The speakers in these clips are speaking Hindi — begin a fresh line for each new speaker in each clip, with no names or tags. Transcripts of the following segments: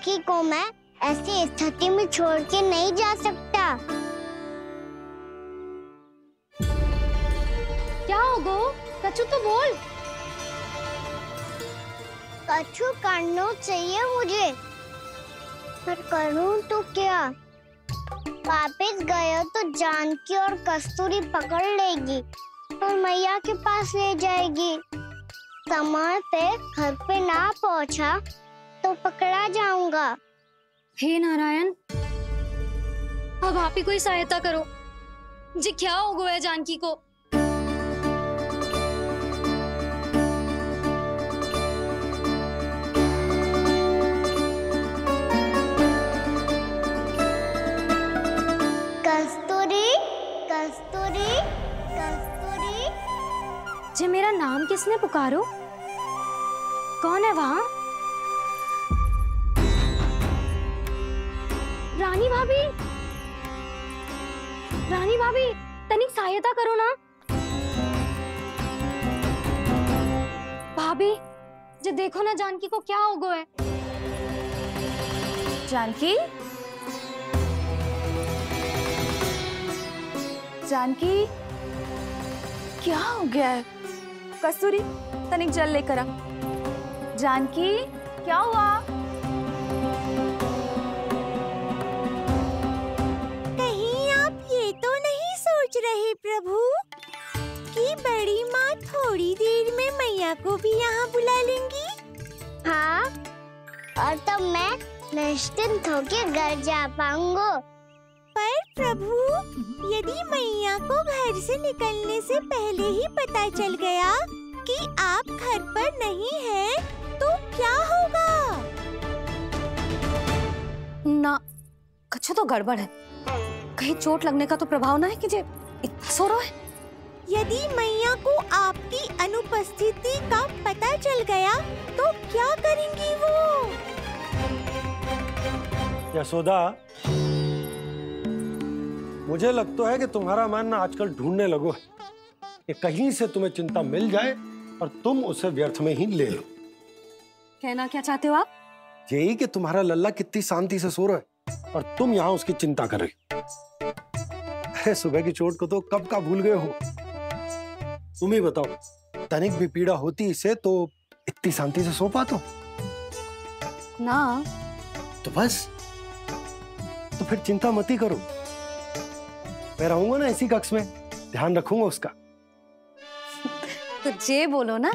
जानकी को मैं ऐसी स्थिति में छोड़ के नहीं जा सकता।
क्या हो गो? कछु तो बोल।
कछु करना चाहिए मुझे, पर करूं तो क्या? वापिस गए तो जानकी और कस्तूरी पकड़ लेगी और मैया के पास ले जाएगी। समय पे घर पे ना पहुंचा तो पकड़ा जाऊंगा।
हे नारायण, अब आप ही कोई सहायता करो जी। क्या हो गया जानकी को?
कस्तूरी, कस्तूरी, कस्तूरी।
जी मेरा नाम किसने पुकारो? कौन है वहाँ? रानी भाभी, रानी भाभी, तनिक सहायता करो ना। भाभी जी देखो ना जानकी को क्या हो गया है।
जानकी, जानकी, क्या हो गया है? कस्तूरी, तनिक जल लेकर आ। जानकी, क्या हुआ?
कहीं आप ये तो नहीं सोच रहे प्रभु कि बड़ी माँ थोड़ी देर में मैया को भी यहाँ बुला लेंगी?
हाँ, और तब मैं निश्चिंत होकर घर जा पाऊंगा।
पर प्रभु, यदि मैया को घर से निकलने से पहले ही पता चल गया कि आप घर पर नहीं हैं, तो क्या होगा?
ना, कुछ तो गड़बड़ है। कहीं चोट लगने का तो प्रभाव ना है कि जे इतना सो रहा है।
यदि मैया को आपकी अनुपस्थिति का पता चल गया तो क्या करेंगी वो?
यशोदा, मुझे लगता है कि तुम्हारा मन ना आजकल ढूंढने लगो है कि कहीं से तुम्हें चिंता मिल जाए और तुम उसे व्यर्थ में ही ले लो।
कहना क्या चाहते हो आप?
यही कि तुम्हारा लल्ला कितनी शांति से सो रहा है और तुम यहाँ उसकी चिंता कर रही। अरे सुबह की चोट को तो कब का भूल गए हो। तुम ही बताओ, तनिक भी पीड़ा होती इसे तो इतनी शांति से सो पाते हो
ना?
तो बस, तो फिर चिंता मत ही करो। मैं रहूंगा ना इसी कक्ष में, ध्यान रखूंगा उसका।
तो जे बोलो ना,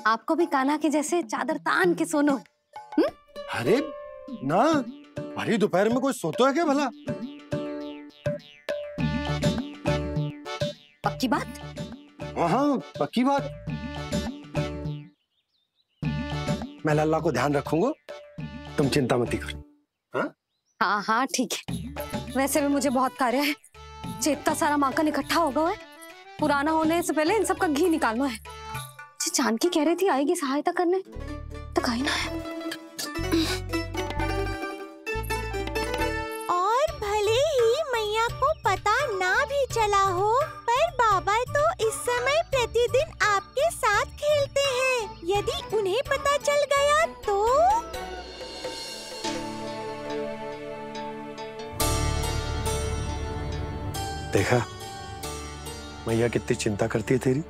आपको भी कान्हा के जैसे चादर तान के सोनो।
अरे ना, भरी दोपहर में कोई सोता है क्या भला?
पक्की बात?
हाँ, पक्की बात। मैं लल्ला को ध्यान रखूंगा, तुम चिंता मत करो। हाँ
हाँ हाँ ठीक है। वैसे भी मुझे बहुत कार्य है। इतना सारा माखन इकट्ठा होगा है, पुराना होने से पहले इन सब का घी निकालना है। जानकी कह रही थी आएगी सहायता करने, तो कहीं ना है।
और भले ही मैया को पता ना भी चला हो, पर बाबा तो इस समय प्रतिदिन आपके साथ खेलते हैं। यदि उन्हें पता चल गया तो?
देखा मैया कितनी चिंता करती है तेरी।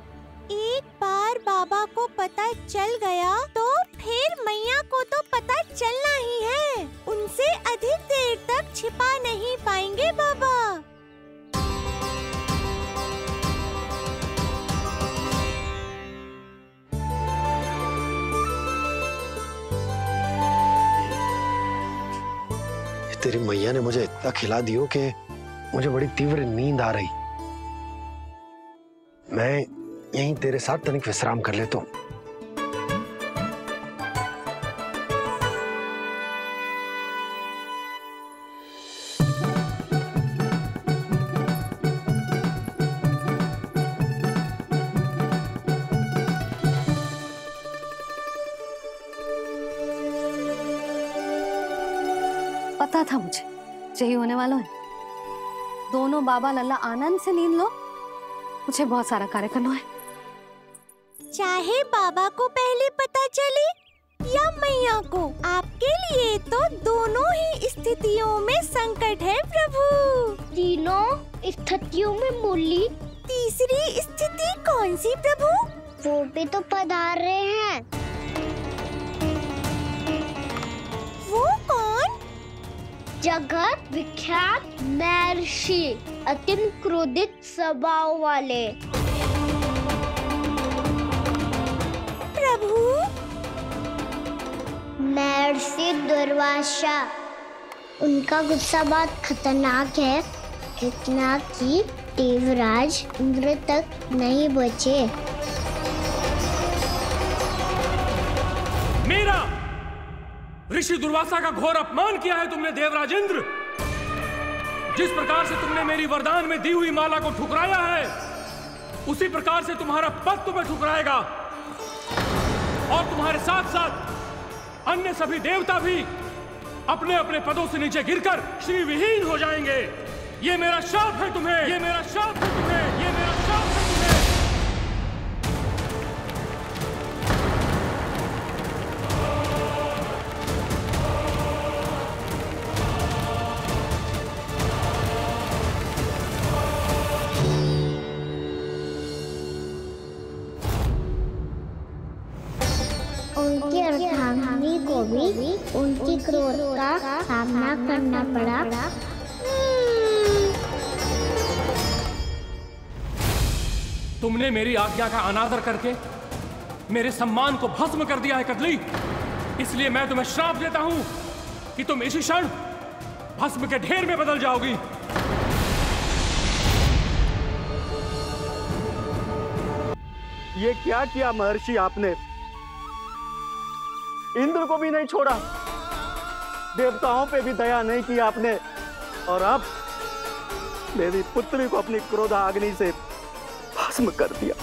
एक बार बाबा को पता चल गया तो फिर मैया को तो पता चलना ही है। उनसे अधिक देर तक छिपा नहीं पाएंगे बाबा।
तेरी मैया ने मुझे इतना खिला दियो कि मुझे बड़ी तीव्र नींद आ रही। मैं यहीं तेरे साथ तनिक विश्राम कर लेता हूँ।
पता था मुझे यही होने वाला है। दोनों बाबा लल्ला आनंद से नींद लो, मुझे बहुत सारा कार्य करना है।
चाहे बाबा को पहले पता चले या मैया माँ को। आपके लिए तो दोनों ही स्थितियों में संकट है प्रभु।
तीनों स्थितियों में बोली?
तीसरी स्थिति कौन सी प्रभु?
वो भी तो पधार रहे हैं।
वो कौन?
जगत विख्यात महर्षि, अत्यंत क्रोधित स्वभाव वाले।
प्रभु?
महर्षि दुर्वासा। उनका गुस्सा बहुत खतरनाक है, इतना कि देवराज इंद्र तक नहीं बचे।
मेरा ऋषि दुर्वासा का घोर अपमान किया है तुमने देवराज इंद्र। जिस प्रकार से तुमने मेरी वरदान में दी हुई माला को ठुकराया है, उसी प्रकार से तुम्हारा पद तुम्हें ठुकराएगा, और तुम्हारे साथ साथ अन्य सभी देवता भी अपने अपने पदों से नीचे गिरकर श्री विहीन हो जाएंगे। ये मेरा शाप है तुम्हें, ये मेरा शाप है तुम्हें, ये मेरा शाप है तुम्हें।
उनकी अर्धांगिनी को भी उनकी क्रोध का सामना करना पड़ा।
तुमने मेरी आज्ञा का अनादर करके मेरे सम्मान को भस्म कर दिया है कदली। इसलिए मैं तुम्हें श्राप देता हूं कि तुम इसी क्षण भस्म के ढेर में बदल जाओगी।
ये क्या किया महर्षि आपने? इंद्र को भी नहीं छोड़ा, देवताओं पे भी दया नहीं की आपने, और अब मेरी पुत्री को अपनी क्रोधाग्नि से भस्म कर दिया।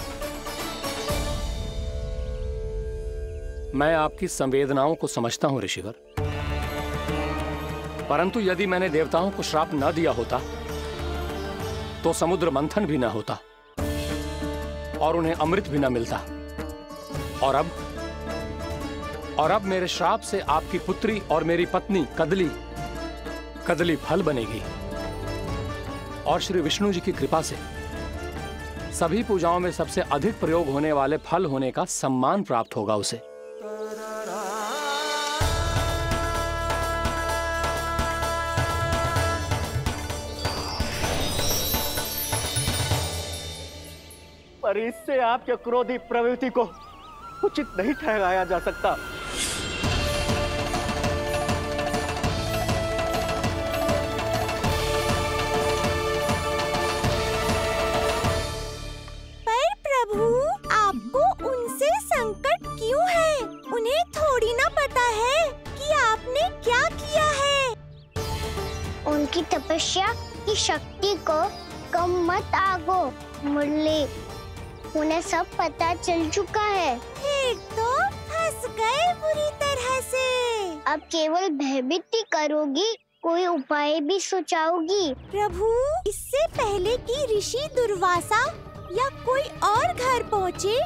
मैं आपकी संवेदनाओं को समझता हूं ऋषिवर, परंतु यदि मैंने देवताओं को श्राप न दिया होता तो समुद्र मंथन भी न होता और उन्हें अमृत भी न मिलता। और अब मेरे श्राप से आपकी पुत्री और मेरी पत्नी कदली फल बनेगी, और श्री विष्णु जी की कृपा से सभी पूजाओं में सबसे अधिक प्रयोग होने वाले फल होने का सम्मान प्राप्त होगा उसे।
पर इससे आपके क्रोधी प्रवृत्ति को उचित नहीं ठहराया जा सकता।
आपको उनसे संकट क्यों है? उन्हें थोड़ी ना पता है कि आपने क्या किया है।
उनकी तपस्या की शक्ति को कम मत आगो मुरली, उन्हें सब पता चल चुका है।
फिर तो फंस गए बुरी तरह से।
अब केवल भयभीत ही करोगी, कोई उपाय भी सुझाओगी?
प्रभु, इससे पहले कि ऋषि दुर्वासा या कोई और घर पहुँचे,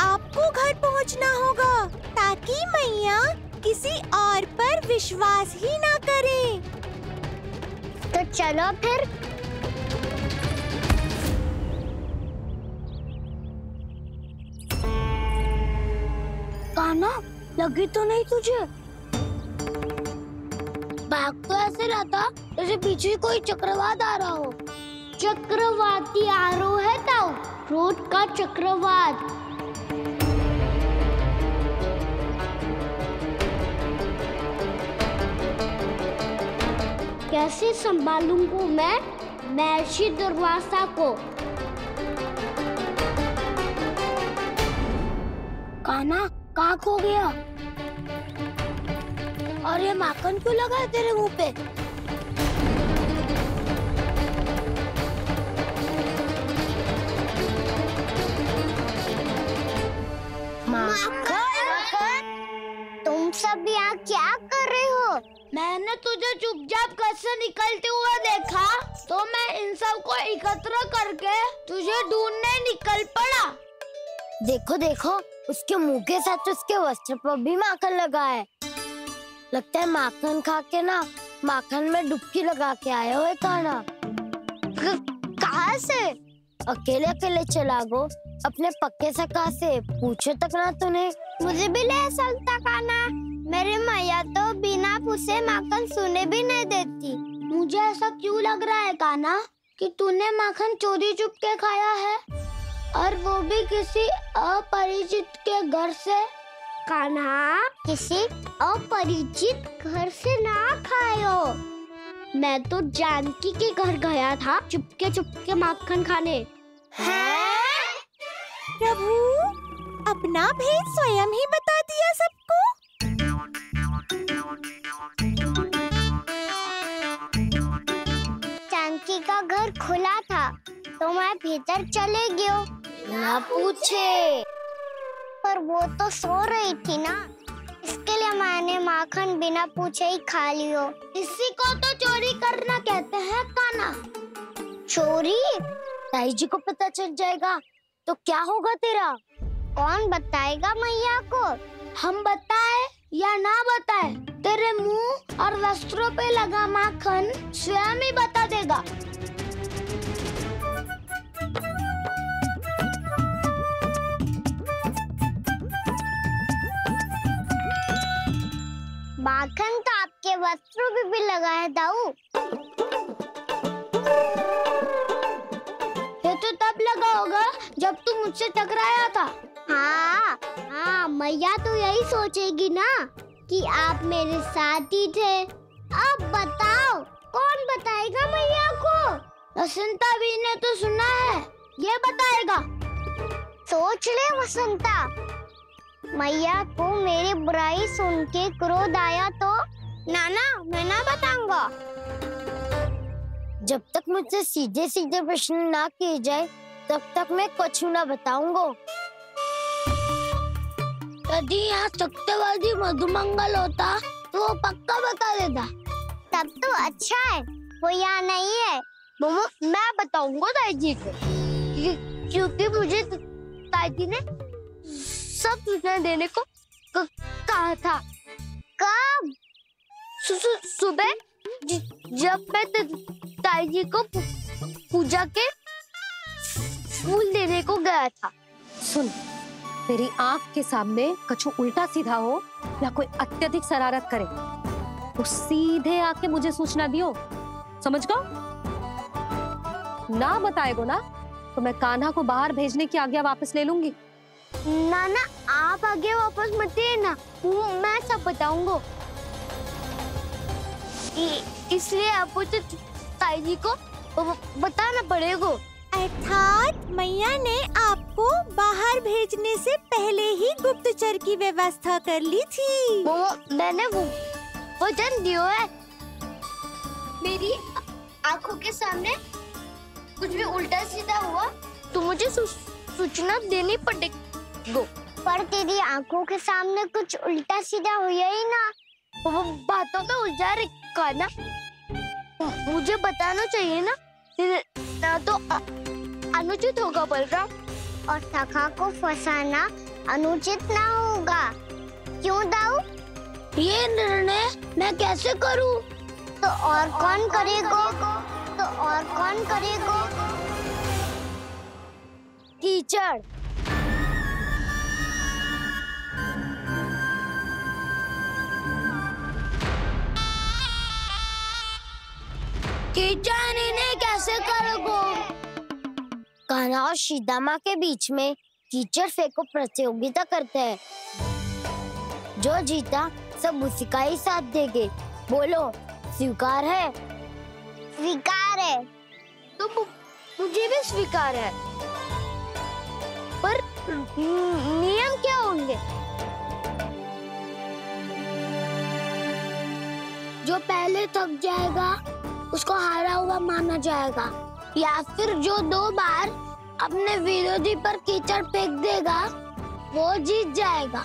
आपको घर पहुँचना होगा, ताकि मैया किसी और पर विश्वास ही ना करे।
तो चलो फिर। कान्हा, लगी तो नहीं तुझे? भाग तो ऐसे रहा था जैसे पीछे कोई चक्रवात आ रहा हो। चक्रवाती आरो है ताऊ, क्रोध का चक्रवात। कैसे संभालूंगा मैं महर्षि दुर्वासा को? कान्हा, कहाँ खो गया? और ये माखन क्यों लगा है तेरे मुंह पे? तुम सब यहाँ क्या कर रहे हो? मैंने तुझे चुपचाप घर से निकलते हुए देखा, तो मैं इन सब को एकत्र करके तुझे ढूंढने निकल पड़ा। देखो देखो, उसके मुंह के साथ उसके वस्त्र पर भी माखन लगा है। लगता है माखन खा के ना माखन में डुबकी लगा के आए हो कान्हा। कहाँ से? अकेले अकेले चला गो अपने पक्के सखा से, पूछो तक ना तूने। मुझे भी ले चलता कान्हा, मेरी मैया तो बिना पूछे माखन सुने भी नहीं देती। मुझे ऐसा क्यों लग रहा है कान्हा कि तूने माखन चोरी चुप के खाया है, और वो भी किसी अपरिचित के घर से। कान्हा, किसी अपरिचित घर से ना खायो। मैं तो जानकी के घर गया था चुपके माखन खाने। हैं?
प्रभु, अपना भेद स्वयं ही बता दिया सबको।
जानकी का घर खुला था तो मैं भीतर चले गयो। ना पूछे, पर वो तो सो रही थी ना, इसके लिए मैंने माखन बिना पूछे ही खा लियो। इसी को तो चोरी करना कहते हैं कान्हा। चोरी? ताई जी को पता चल जाएगा तो क्या होगा तेरा? कौन बताएगा मैया को? हम बताए या ना बताए, तेरे मुंह और वस्त्रों पे लगा माखन स्वयं ही बता देगा। माखन तो आपके वस्त्रों पे भी लगा है दाऊ। ये तो तब लगा होगा जब तू मुझसे टकराया था। हाँ, मैया तो यही सोचेगी ना कि आप मेरे साथ ही थे। अब बताओ, कौन बताएगा मैया को? वसंता भी ने तो सुना है, ये बताएगा। सोच ले वसंता, मैया को मेरी बुराई सुन के क्रोध आया तो नाना मैं ना बताऊंगा। जब तक मुझसे सीधे सीधे प्रश्न ना किए जाए तब तक मैं कुछ ना बताऊंगा। यदि यहाँ सत्यवादी मधुमंगल होता तो वो पक्का बता देता। तब तो अच्छा है वो यहाँ नहीं है। मम्मा, मैं बताऊंगा ताई जी को, क्योंकि मुझे ताई जी ने सब सूचना देने को कहा था। कब? सुबह जब मैं ताई जी को पूजा के फूल देने को गया था।
सुन, तेरी आंख के सामने कछु उल्टा सीधा हो या कोई अत्यधिक शरारत करे तो सीधे आके मुझे सूचना दियो, समझ गो? ना बताएगो ना तो मैं कान्हा को बाहर भेजने की आज्ञा वापस ले लूंगी।
नाना, आप आगे वापस मत देना, मैं सब बताऊंगा। इसलिए आपको तो ताई जी को बताना पड़ेगा।
अर्थात मैया ने आपको बाहर भेजने से पहले ही गुप्तचर की व्यवस्था कर ली थी।
मैंने वो वचन दिया है। मेरी आंखों के सामने कुछ भी उल्टा सीधा हुआ तो मुझे सूचना देनी पड़ेगी। पर तेरी आंखों के सामने कुछ उल्टा सीधा हुआ ही ना, वो बातों का उलझा रखा ना, मुझे बताना चाहिए ना तो अनुचित होगा बलराम। और सखा को फंसाना अनुचित ना होगा, क्यों दाऊ? ये निर्णय मैं कैसे करूं? तो और कौन करेगा? कीचड़। कीचड़ इन्हें कैसे करोगे? कान्हा और सीता माँ के बीच में कीचड़ फेंको प्रतियोगिता करते हैं। जो जीता सब उसी का ही साथ देंगे। बोलो, स्वीकार है? स्वीकार है। तो मुझे भी स्वीकार है, पर नियम क्या होंगे? जो पहले थक जाएगा उसको हारा हुआ माना जाएगा, या फिर जो 2 बार अपने विरोधी पर कीचड़ फेंक देगा वो जीत जाएगा।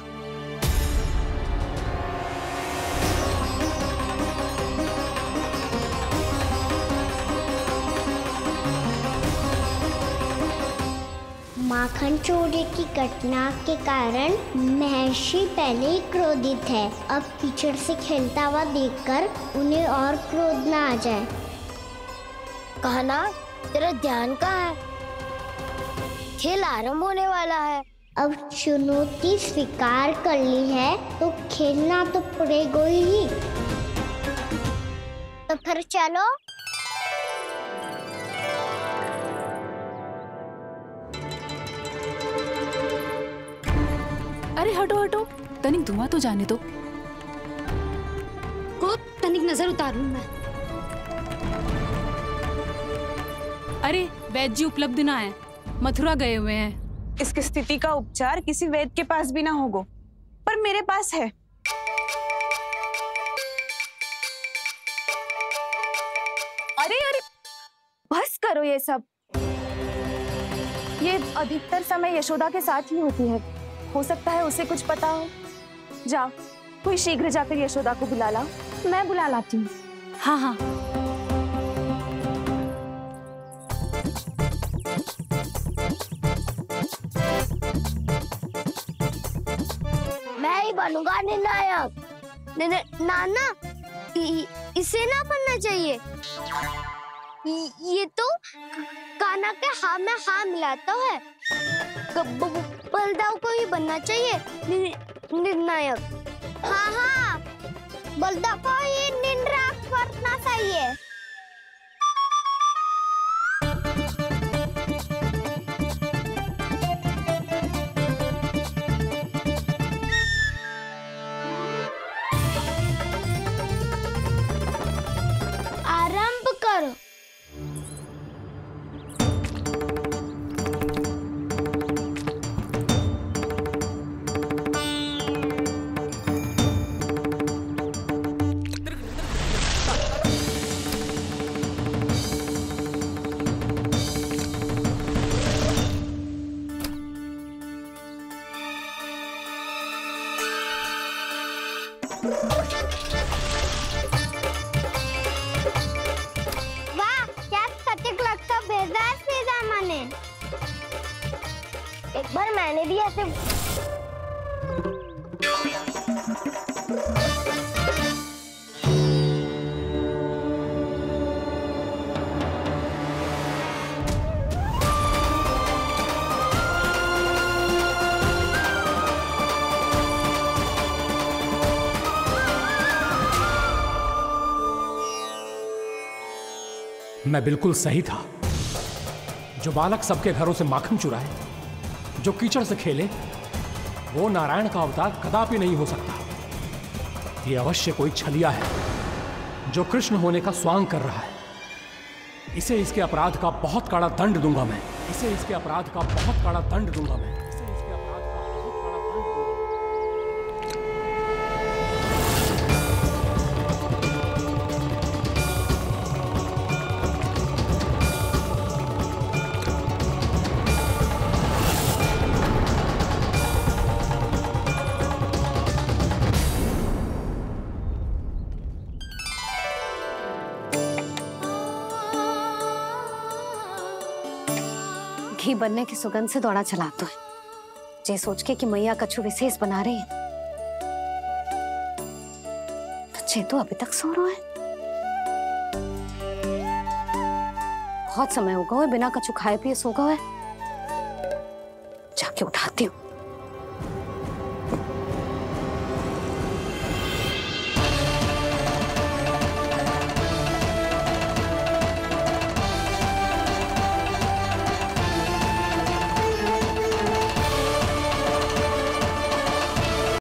माखन चोरी की घटना के कारण महर्षि पहले ही क्रोधित है। अब कीचड़ से खेलता हुआ देखकर उन्हें और क्रोध ना आ जाए।
कहना, तेरा ध्यान कहाँ है? खेल आरंभ होने वाला है।
अब चुनौती स्वीकार कर ली है तो खेलना तो पड़ेगा ही। तो फिर चलो।
अरे हटो हटो, तनिक धुआं तो जाने दो।
को तनिक नजर उतार लूं मैं।
अरे वैद्य जी उपलब्ध ना है, मथुरा गए हुए हैं।
इसकी स्थिति का उपचार किसी वैद्य के पास भी ना होगा, पर मेरे पास है। अरे अरे बस करो ये सब। ये अधिकतर समय यशोदा के साथ ही होती है। हो सकता है उसे कुछ पता हो। जाओ, कोई शीघ्र जाकर यशोदा को बुला ला। मैं बुला लाती हूँ।
हाँ हाँ।
मैं ही बनूंगा निर्णायक।
नाना, इसे ना बनना चाहिए। ये तो कान्हा के हाँ में हाँ मिलाता है। बलदाव को ही बनना चाहिए निर्णायक। हाँ हाँ, बलदाव को ही निर्णायक बनना चाहिए। आरंभ करो। वाह, क्या सटीक लगता बेजार सीधा माने। एक बार मैंने भी ऐसे
मैं बिल्कुल सही था। जो बालक सबके घरों से माखन चुराए, जो कीचड़ से खेले, वो नारायण का अवतार कदापि नहीं हो सकता। ये अवश्य कोई छलिया है जो कृष्ण होने का स्वांग कर रहा है। इसे इसके अपराध का बहुत कड़ा दंड दूंगा मैं। इसे इसके अपराध का बहुत कड़ा दंड दूंगा मैं। इसे इसके अपराध का बहुत कड़ा दंड दूंगा।
घी बनने की सुगंध से दौड़ा चला तो है, जे सोच के कि मैया कछु विशेष बना रही है। तो चे तो अभी तक सो रहा है। बहुत समय होगा बिना कछु खाए पिए सो गया है।